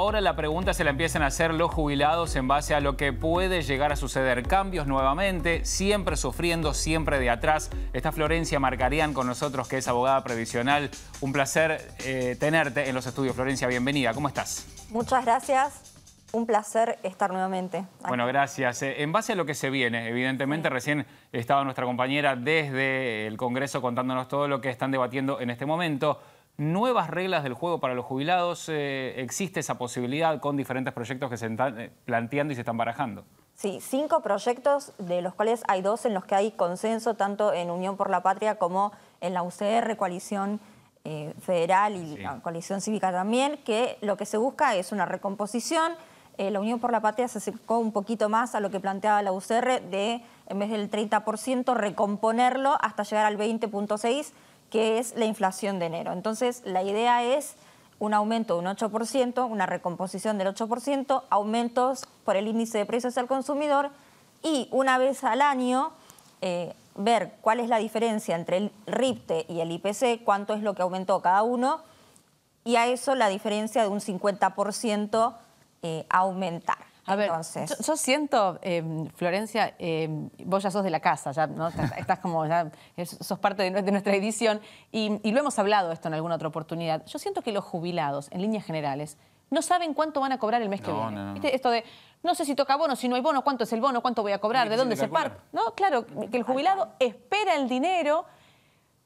Ahora la pregunta se la empiezan a hacer los jubilados en base a lo que puede llegar a suceder. Cambios nuevamente, siempre sufriendo, siempre de atrás. Está Florencia Marcarián con nosotros, que es abogada previsional. Un placer tenerte en los estudios. Florencia, bienvenida. ¿Cómo estás? Muchas gracias. Un placer estar nuevamente aquí. Bueno, gracias. En base a lo que se viene, evidentemente recién estaba nuestra compañera desde el Congreso contándonos todo lo que están debatiendo en este momento. Nuevas reglas del juego para los jubilados. ¿Existe esa posibilidad con diferentes proyectos que se están planteando y se están barajando? Sí, 5 proyectos, de los cuales hay 2 en los que hay consenso, tanto en Unión por la Patria como en la UCR, Coalición Federal y la Coalición Cívica también, que lo que se busca es una recomposición. La Unión por la Patria se acercó un poquito más a lo que planteaba la UCR de, en vez del 30%, recomponerlo hasta llegar al 20.6%, que es la inflación de enero. Entonces, la idea es un aumento de un 8%, una recomposición del 8%, aumentos por el índice de precios al consumidor y una vez al año ver cuál es la diferencia entre el RIPTE y el IPC, cuánto es lo que aumentó cada uno, y a eso la diferencia de un 50% aumentar. A ver, entonces, yo siento, Florencia, vos ya sos de la casa, ya, ¿no? Estás como, ya sos parte de nuestra edición y lo hemos hablado esto en alguna otra oportunidad. Yo siento que los jubilados, en líneas generales, no saben cuánto van a cobrar el mes que viene. No. ¿Viste? Esto de, no sé si toca bono, si no hay bono, cuánto es el bono, cuánto voy a cobrar, de dónde se parte. No, claro, que el jubilado espera el dinero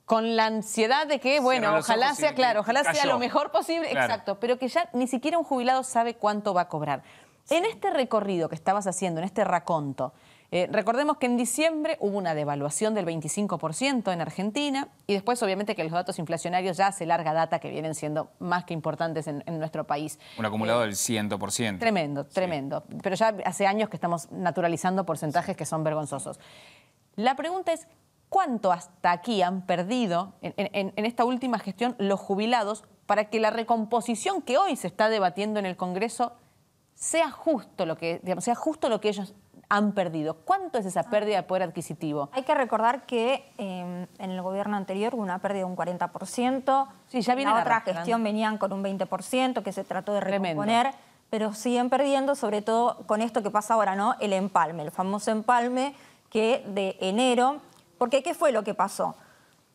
con la ansiedad de que, bueno, ojalá sea, claro, ojalá sea lo mejor posible, exacto, pero que ya ni siquiera un jubilado sabe cuánto va a cobrar. En este recorrido que estabas haciendo, en este raconto, recordemos que en diciembre hubo una devaluación del 25% en Argentina y después obviamente que los datos inflacionarios ya hace larga data que vienen siendo más que importantes en nuestro país. Un acumulado del 100%. Tremendo, tremendo. Pero ya hace años que estamos naturalizando porcentajes que son vergonzosos. La pregunta es, ¿cuánto hasta aquí han perdido en esta última gestión los jubilados para que la recomposición que hoy se está debatiendo en el Congreso sea justo lo que, digamos, sea justo lo que ellos han perdido? ¿Cuánto es esa pérdida de poder adquisitivo? hay que recordar que en el gobierno anterior hubo una pérdida de un 40%. Sí, ya vienen la otra arrastrando. gestión venían con un 20% que se trató de recomponer, pero siguen perdiendo, sobre todo con esto que pasa ahora, ¿no? El empalme, el famoso empalme que de enero. Porque ¿qué fue lo que pasó?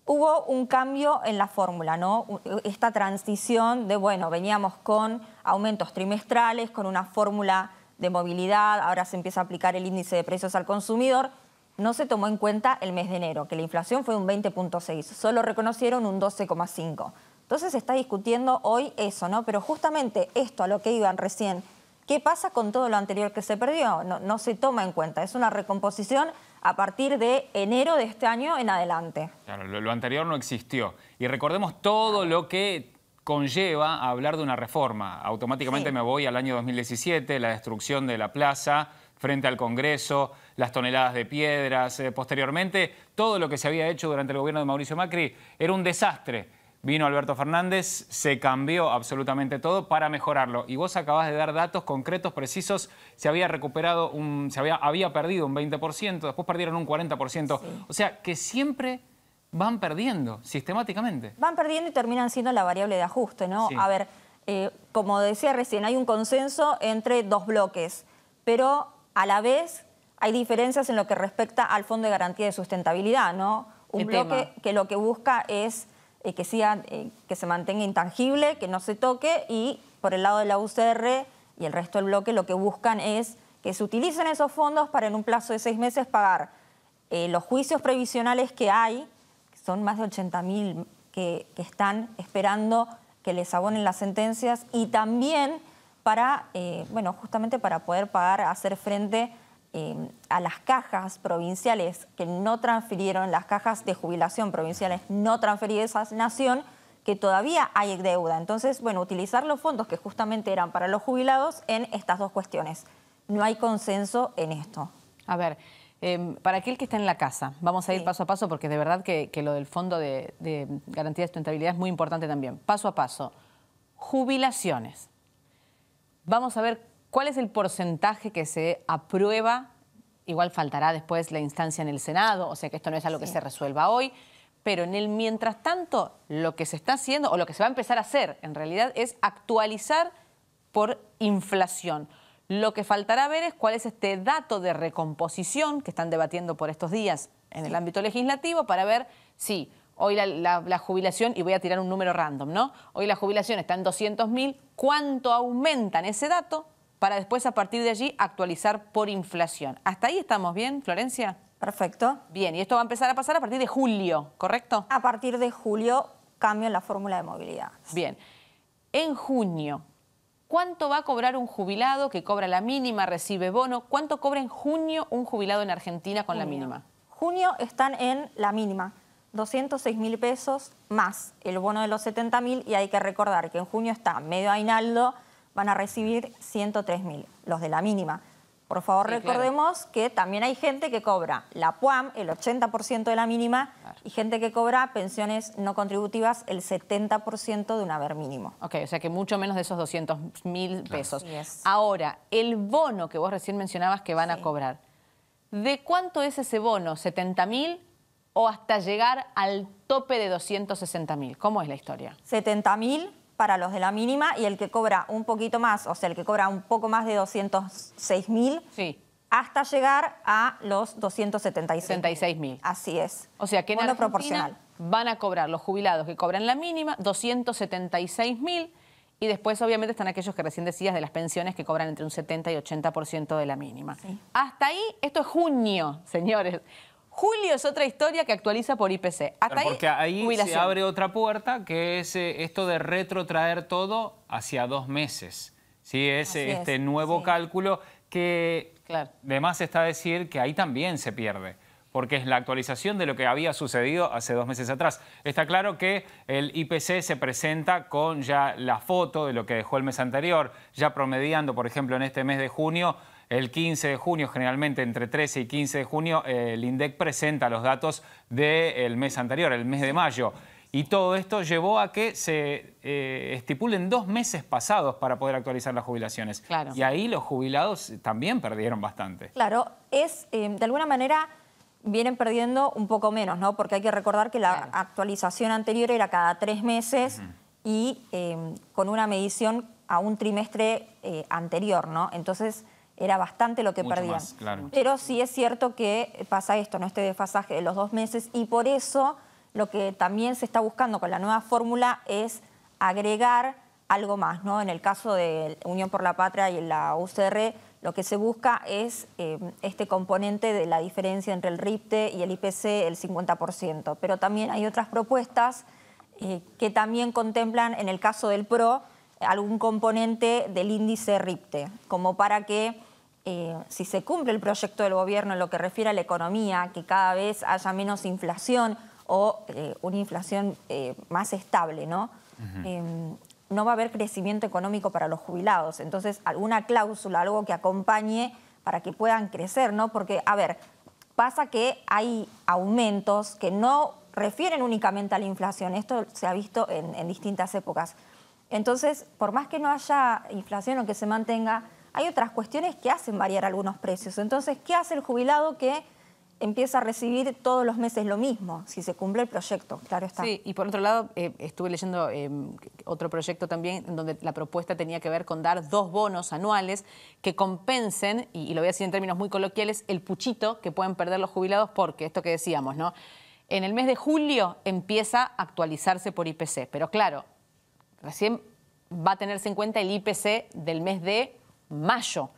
Hubo un cambio en la fórmula, ¿no? Esta transición de, bueno, veníamos con aumentos trimestrales, con una fórmula de movilidad, ahora se empieza a aplicar el índice de precios al consumidor. No se tomó en cuenta el mes de enero, que la inflación fue un 20.6, solo reconocieron un 12.5. Entonces se está discutiendo hoy eso, ¿no? Pero justamente esto a lo que iban recién, ¿qué pasa con todo lo anterior que se perdió? No se toma en cuenta, es una recomposición a partir de enero de este año en adelante. Claro, lo anterior no existió. Y recordemos todo lo que conlleva a hablar de una reforma. Automáticamente me voy al año 2017, la destrucción de la plaza frente al Congreso, las toneladas de piedras. Posteriormente, todo lo que se había hecho durante el gobierno de Mauricio Macri era un desastre. Vino Alberto Fernández, se cambió absolutamente todo para mejorarlo. Y vos acabás de dar datos concretos, precisos. Se había recuperado, había perdido un 20%, después perdieron un 40%. Sí. O sea, que siempre van perdiendo, sistemáticamente. Van perdiendo y terminan siendo la variable de ajuste, ¿no? Sí. A ver, como decía recién, hay un consenso entre 2 bloques, pero a la vez hay diferencias en lo que respecta al Fondo de Garantía de Sustentabilidad, ¿no? Un bloque que lo que busca es que se mantenga intangible, que no se toque, y por el lado de la UCR y el resto del bloque lo que buscan es que se utilicen esos fondos para en un plazo de 6 meses pagar los juicios previsionales que hay, que son más de 80.000 que están esperando que les abonen las sentencias, y también para, bueno, justamente para poder pagar, hacer frente a las cajas provinciales que no transfirieron, las cajas de jubilación provinciales no transferidas a Nación, que todavía hay deuda. Entonces, bueno, utilizar los fondos que justamente eran para los jubilados en estas 2 cuestiones. No hay consenso en esto. A ver, para aquel que está en la casa, vamos a ir paso a paso porque de verdad que lo del Fondo de Garantía de Sustentabilidad es muy importante también. Paso a paso. Jubilaciones. Vamos a ver cuál es el porcentaje que se aprueba. Igual faltará después la instancia en el Senado, o sea que esto no es algo que se resuelva hoy. Pero en el mientras tanto, lo que se está haciendo, o lo que se va a empezar a hacer en realidad, es actualizar por inflación. Lo que faltará ver es cuál es este dato de recomposición que están debatiendo por estos días en el ámbito legislativo para ver si hoy la jubilación, y voy a tirar un número random, ¿no? Hoy la jubilación está en 200.000, ¿cuánto aumentan ese dato para después a partir de allí actualizar por inflación? ¿Hasta ahí estamos bien, Florencia? Perfecto. Bien, y esto va a empezar a pasar a partir de julio, ¿correcto? A partir de julio cambio en la fórmula de movilidad. Bien. En junio, ¿cuánto va a cobrar un jubilado que cobra la mínima, recibe bono? ¿Cuánto cobra en junio un jubilado en Argentina con la mínima? Junio están en la mínima, 206.000 pesos más el bono de los 70.000, y hay que recordar que en junio está medio aguinaldo, van a recibir 103.000, los de la mínima. Por favor, sí, recordemos que también hay gente que cobra la PUAM, el 80% de la mínima, y gente que cobra pensiones no contributivas, el 70% de un haber mínimo. Ok, o sea que mucho menos de esos 200.000 pesos. Yes. Ahora, el bono que vos recién mencionabas que van a cobrar, ¿de cuánto es ese bono? ¿70.000 o hasta llegar al tope de 260.000? ¿Cómo es la historia? 70.000 para los de la mínima, y el que cobra un poquito más, o sea, el que cobra un poco más de 206.000, sí, hasta llegar a los 276.000. Así es. O sea que en bono Argentina proporcional van a cobrar los jubilados que cobran la mínima 276.000, y después obviamente están aquellos que recién decías de las pensiones que cobran entre un 70 y 80% de la mínima. Sí. Hasta ahí, esto es junio, señores. Julio es otra historia que actualiza por IPC. Hasta porque ahí jubilación. se abre otra puerta, que es esto de retrotraer todo hacia 2 meses. ¿Sí? Este nuevo cálculo que además está a decir que ahí también se pierde, porque es la actualización de lo que había sucedido hace 2 meses atrás. Está claro que el IPC se presenta con ya la foto de lo que dejó el mes anterior, ya promediando, por ejemplo, en este mes de junio, el 15 de junio, generalmente entre 13 y 15 de junio, el INDEC presenta los datos del mes anterior, el mes de mayo. Y todo esto llevó a que se estipulen 2 meses pasados para poder actualizar las jubilaciones. Claro. Y ahí los jubilados también perdieron bastante. Claro, de alguna manera vienen perdiendo un poco menos, ¿no? Porque hay que recordar que la actualización anterior era cada 3 meses y con una medición a un trimestre anterior, ¿no? Entonces era bastante lo que Mucho perdían. más, claro. Pero sí es cierto que pasa esto, ¿no? Este desfasaje de los 2 meses, y por eso lo que también se está buscando con la nueva fórmula es agregar algo más, ¿no? En el caso de Unión por la Patria y en la UCR, lo que se busca es este componente de la diferencia entre el RIPTE y el IPC, el 50%. Pero también hay otras propuestas que también contemplan, en el caso del PRO, algún componente del índice RIPTE, como para que si se cumple el proyecto del gobierno en lo que refiere a la economía, que cada vez haya menos inflación o una inflación más estable, ¿no? No va a haber crecimiento económico para los jubilados. Entonces, alguna cláusula, algo que acompañe para que puedan crecer, ¿no? Porque, a ver, pasa que hay aumentos que no refieren únicamente a la inflación. Esto se ha visto en distintas épocas. Entonces, por más que no haya inflación o que se mantenga, hay otras cuestiones que hacen variar algunos precios. Entonces, ¿qué hace el jubilado que empieza a recibir todos los meses lo mismo, si se cumple el proyecto? Claro está. Sí, y por otro lado, estuve leyendo otro proyecto también, en donde la propuesta tenía que ver con dar 2 bonos anuales que compensen, y lo voy a decir en términos muy coloquiales, el puchito que pueden perder los jubilados, porque esto que decíamos, ¿no? En el mes de julio empieza a actualizarse por IPC, pero claro, recién va a tenerse en cuenta el IPC del mes de mayo.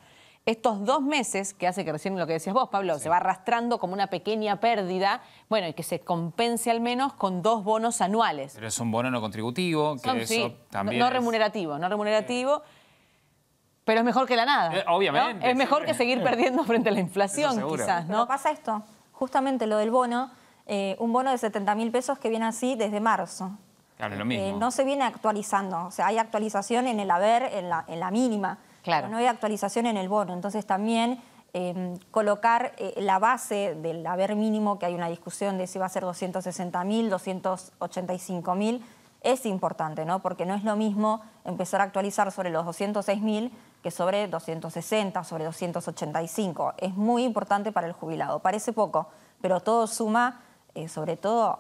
Estos 2 meses, que hace que recién lo que decías vos, Pablo, se va arrastrando como una pequeña pérdida, bueno, y que se compense al menos con 2 bonos anuales. Pero es un bono no contributivo, que eso también no remunerativo, pero es mejor que la nada. Obviamente. ¿No? Es mejor que seguir perdiendo frente a la inflación, quizás, ¿no? Pero pasa esto, justamente lo del bono, un bono de 70.000 pesos que viene así desde marzo. Claro, lo mismo. No se viene actualizando, o sea, hay actualización en el haber, en la mínima. Claro. Pero no hay actualización en el bono. Entonces también colocar la base del haber mínimo, que hay una discusión de si va a ser 260.000, 285.000, es importante, ¿no? Porque no es lo mismo empezar a actualizar sobre los 206.000 que sobre 260, sobre 285. Es muy importante para el jubilado. Parece poco, pero todo suma, sobre todo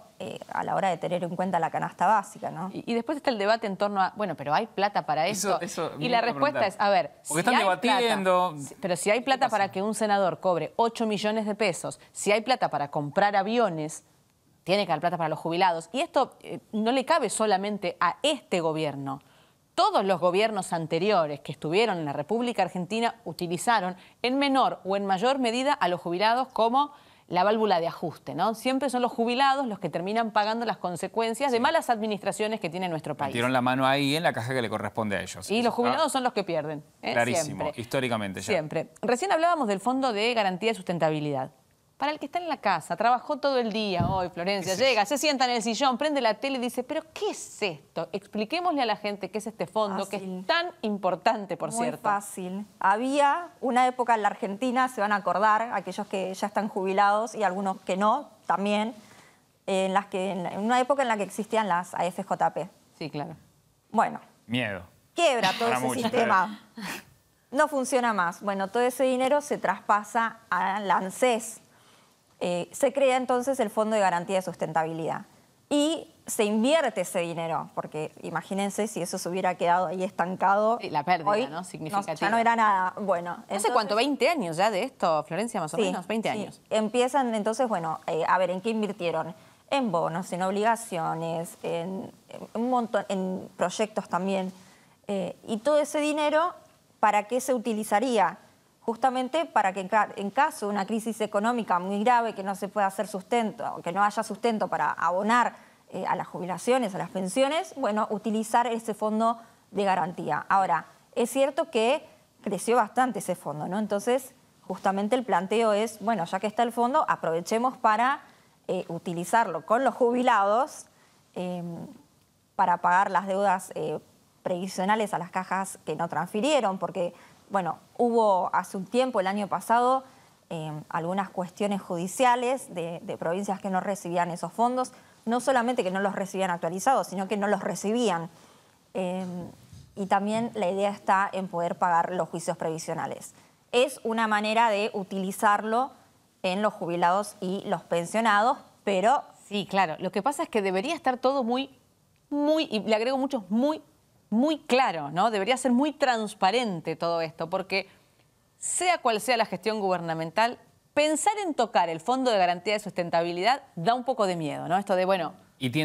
a la hora de tener en cuenta la canasta básica, ¿no? Y después está el debate en torno a, bueno, pero ¿hay plata para eso? Y la respuesta es, a ver, porque están debatiendo. Pero si hay plata para que un senador cobre 8 millones de pesos, si hay plata para comprar aviones, tiene que haber plata para los jubilados. Y esto no le cabe solamente a este gobierno. Todos los gobiernos anteriores que estuvieron en la República Argentina utilizaron en menor o en mayor medida a los jubilados como la válvula de ajuste, ¿no? Siempre son los jubilados los que terminan pagando las consecuencias de malas administraciones que tiene nuestro país. Metieron la mano ahí en la caja que le corresponde a ellos. Y los jubilados son los que pierden. Clarísimo, siempre. históricamente ya. Siempre. Recién hablábamos del Fondo de Garantía de Sustentabilidad. Para el que está en la casa, trabajó todo el día hoy, Florencia, llega, se sienta en el sillón, prende la tele y dice, ¿pero qué es esto? Expliquémosle a la gente qué es este fondo, que es tan importante, por cierto. Muy fácil. Había una época en la Argentina, se van a acordar, aquellos que ya están jubilados y algunos que no, también, en una época en la que existían las AFJP. Sí, claro. Bueno. Miedo. Quiebra todo ese sistema. No funciona más. Bueno, todo ese dinero se traspasa a la ANSES. Se crea entonces el Fondo de Garantía de Sustentabilidad y se invierte ese dinero, porque imagínense si eso se hubiera quedado ahí estancado. Sí, la pérdida, hoy, ¿no? Significativa. Ya no era nada. Bueno, no sé cuánto, 20 años ya de esto, Florencia, más o menos, 20 años. Empiezan entonces, bueno, a ver, ¿en qué invirtieron? En bonos, en obligaciones, en un montón, en proyectos también. Y todo ese dinero, ¿para qué se utilizaría? Justamente para que en caso de una crisis económica muy grave, que no se pueda hacer sustento, que no haya sustento para abonar a las jubilaciones, a las pensiones, bueno, utilizar ese fondo de garantía. Ahora, es cierto que creció bastante ese fondo, ¿no? Entonces, justamente el planteo es, bueno, ya que está el fondo, aprovechemos para utilizarlo con los jubilados para pagar las deudas previsionales a las cajas que no transfirieron, porque bueno, hubo hace un tiempo, el año pasado, algunas cuestiones judiciales de provincias que no recibían esos fondos, no solamente que no los recibían actualizados, sino que no los recibían. Y también la idea está en poder pagar los juicios previsionales. Es una manera de utilizarlo en los jubilados y los pensionados, pero... Sí, claro. Lo que pasa es que debería estar todo muy, y le agrego mucho, muy claro, ¿no? Debería ser muy transparente todo esto, porque sea cual sea la gestión gubernamental, pensar en tocar el Fondo de Garantía de Sustentabilidad da un poco de miedo, ¿no? Esto de, bueno,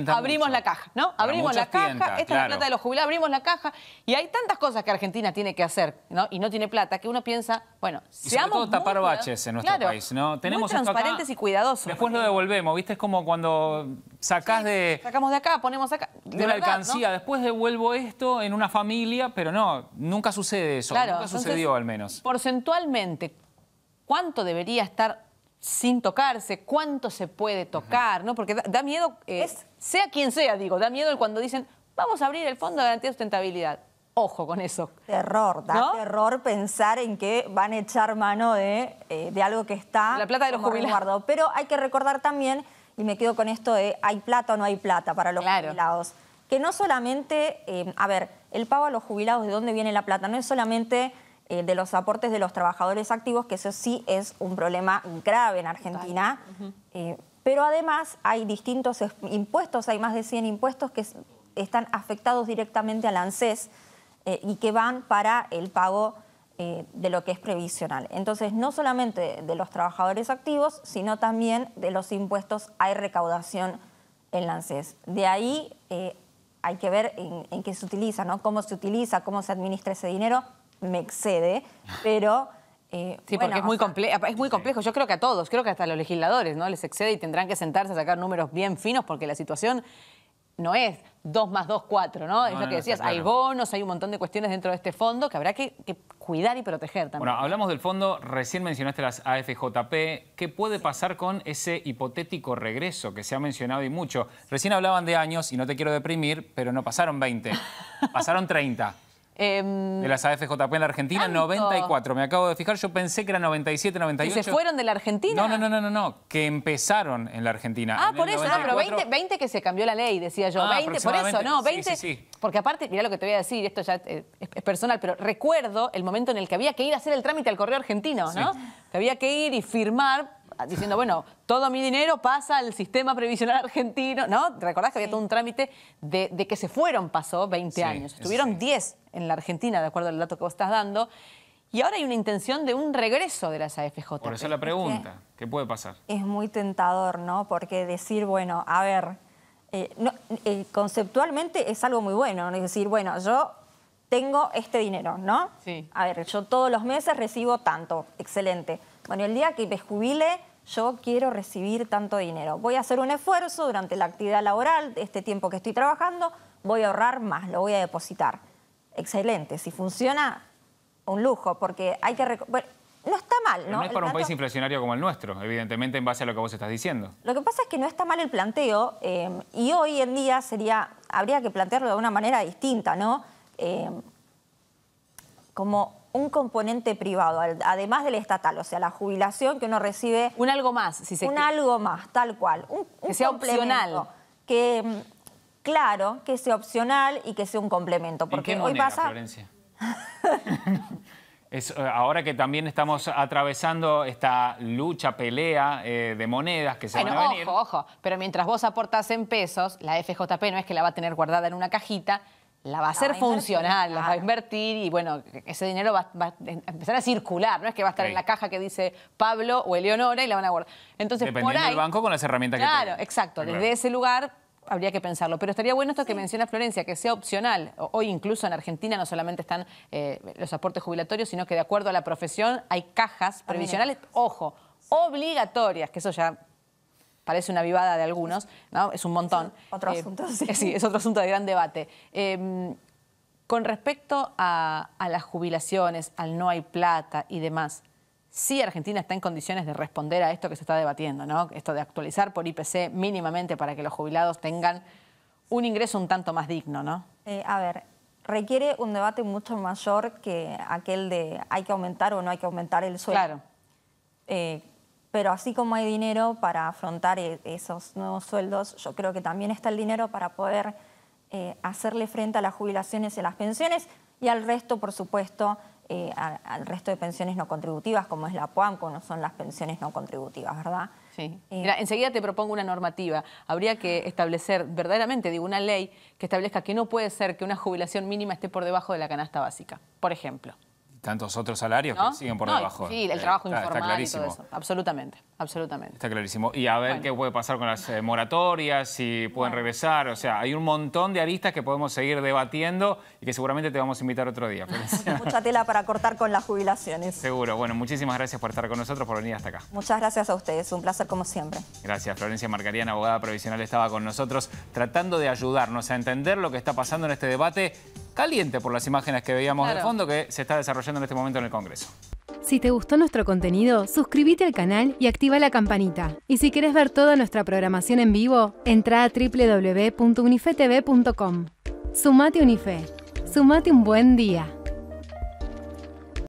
abrimos la caja, ¿no? Abrimos la caja, esta es la plata de los jubilados, abrimos la caja, y hay tantas cosas que Argentina tiene que hacer, ¿no? Y no tiene plata, que uno piensa, bueno, y seamos sobre todo tapar baches en nuestro país, ¿no? Tenemos muy transparentes esto acá, y cuidadosos. Después lo devolvemos, ¿viste? Es como cuando sacás sacamos de acá, ponemos acá. De una alcancía, ¿no? Después devuelvo esto en una familia, pero no, nunca sucede eso, claro, nunca sucedió al menos. Porcentualmente, ¿cuánto debería estar sin tocarse? ¿Cuánto se puede tocar? ¿No? Porque da miedo, sea quien sea, digo, da miedo cuando dicen, vamos a abrir el Fondo de Garantía de Sustentabilidad. Ojo con eso. Terror, da terror pensar en que van a echar mano de algo que está... La plata de los jubilados. Pero hay que recordar también, y me quedo con esto de ¿hay plata o no hay plata para los jubilados? Que no solamente, a ver, el pago a los jubilados, ¿de dónde viene la plata? No es solamente de los aportes de los trabajadores activos, que eso sí es un problema grave en Argentina, pero además hay distintos impuestos, hay más de 100 impuestos que están afectados directamente al ANSES y que van para el pago de lo que es previsional. Entonces, no solamente de los trabajadores activos, sino también de los impuestos hay recaudación en la ANSES. De ahí hay que ver en qué se utiliza, ¿no? Cómo se utiliza, cómo se administra ese dinero, me excede, pero... sí, porque es muy complejo. Yo creo que a todos, creo que hasta a los legisladores, ¿no? Les excede y tendrán que sentarse a sacar números bien finos porque la situación no es 2 más 2, 4, ¿no? Es lo que decías, hay bonos, hay un montón de cuestiones dentro de este fondo que habrá que cuidar y proteger también. Bueno, hablamos del fondo, recién mencionaste las AFJP. ¿Qué puede pasar con ese hipotético regreso que se ha mencionado y mucho? Recién hablaban de años y no te quiero deprimir, pero no pasaron 20, pasaron 30. De las AFJP en la Argentina, ¿tanto? 94. Me acabo de fijar, yo pensé que era 97, 98. ¿Y se fueron de la Argentina? No, que empezaron en la Argentina. Ah, por eso, 94... pero 20 que se cambió la ley, decía yo. 20, por eso, no, 20. Sí. Porque aparte, mirá lo que te voy a decir, esto ya es personal, pero recuerdo el momento en el que había que ir a hacer el trámite al Correo Argentino, ¿no? Que había que ir y firmar diciendo, bueno, todo mi dinero pasa al sistema previsional argentino, ¿no? ¿Te recordás que había todo un trámite de que se fueron, pasó 20 años? Estuvieron 10 en la Argentina, de acuerdo al dato que vos estás dando. Y ahora hay una intención de un regreso de las AFJP. Por eso la pregunta, ¿qué puede pasar? Es muy tentador, ¿no? Porque decir, bueno, a ver, conceptualmente es algo muy bueno, ¿no? Es decir, bueno, yo tengo este dinero, ¿no? Sí. A ver, yo todos los meses recibo tanto, excelente. Bueno, el día que me jubile, yo quiero recibir tanto dinero. Voy a hacer un esfuerzo durante la actividad laboral, este tiempo que estoy trabajando, voy a ahorrar más, lo voy a depositar. Excelente, si funciona, un lujo, porque hay que... Bueno, no está mal, ¿no? Pero no es para un país inflacionario como el nuestro, evidentemente en base a lo que vos estás diciendo. Lo que pasa es que no está mal el planteo y hoy en día habría que plantearlo de una manera distinta, ¿no? Como un componente privado, además del estatal, o sea, la jubilación que uno recibe... Un algo más, si se quiere. Un algo más, tal cual. Que sea opcional. Claro, que sea opcional y que sea un complemento. Porque ¿En qué moneda, Florencia? Ahora que también estamos atravesando esta lucha, pelea de monedas que se van a venir. Ojo, pero mientras vos aportás en pesos, la FJP no es que la va a tener guardada en una cajita, la va a hacer funcional, la va a invertir y bueno, ese dinero va a empezar a circular, no es que va a estar en la caja que dice Pablo o Eleonora y la van a guardar. Entonces, dependiendo del banco con las herramientas que tiene. Claro, exacto, desde ese lugar habría que pensarlo. Pero estaría bueno esto que menciona Florencia, que sea opcional. Hoy incluso en Argentina no solamente están los aportes jubilatorios, sino que de acuerdo a la profesión hay cajas previsionales, ojo, obligatorias, que eso ya parece una vivada de algunos, ¿no? Es un montón. Sí, otro asunto, sí. Sí, es otro asunto de gran debate. Con respecto a las jubilaciones, al no hay plata y demás, sí Argentina está en condiciones de responder a esto que se está debatiendo, ¿no? Esto de actualizar por IPC mínimamente para que los jubilados tengan un ingreso un tanto más digno, ¿no? A ver, requiere un debate mucho mayor que aquel de hay que aumentar o no hay que aumentar el sueldo. Claro. Pero así como hay dinero para afrontar esos nuevos sueldos, yo creo que también está el dinero para poder hacerle frente a las jubilaciones y a las pensiones y al resto, por supuesto, al resto de pensiones no contributivas, como es la PUAM, como son las pensiones no contributivas, ¿verdad? Sí. Mira, enseguida te propongo una normativa. Habría que establecer, verdaderamente, digo, una ley que establezca que no puede ser que una jubilación mínima esté por debajo de la canasta básica, por ejemplo. Tantos otros salarios ¿no? que siguen por debajo. Sí, el trabajo informal está y todo eso. Absolutamente, absolutamente. Está clarísimo. Y a ver qué puede pasar con las moratorias, si pueden regresar. O sea, hay un montón de aristas que podemos seguir debatiendo y que seguramente te vamos a invitar otro día. Mucha tela para cortar con las jubilaciones. Seguro. Bueno, muchísimas gracias por estar con nosotros, por venir hasta acá. Muchas gracias a ustedes. Un placer como siempre. Gracias. Florencia Marcarián, abogada previsional, estaba con nosotros tratando de ayudarnos a entender lo que está pasando en este debate caliente por las imágenes que veíamos de fondo que se está desarrollando en este momento en el Congreso. Si te gustó nuestro contenido, suscríbete al canal y activa la campanita. Y si querés ver toda nuestra programación en vivo, entra a www.unifetv.com. Sumate Unife. Sumate un buen día.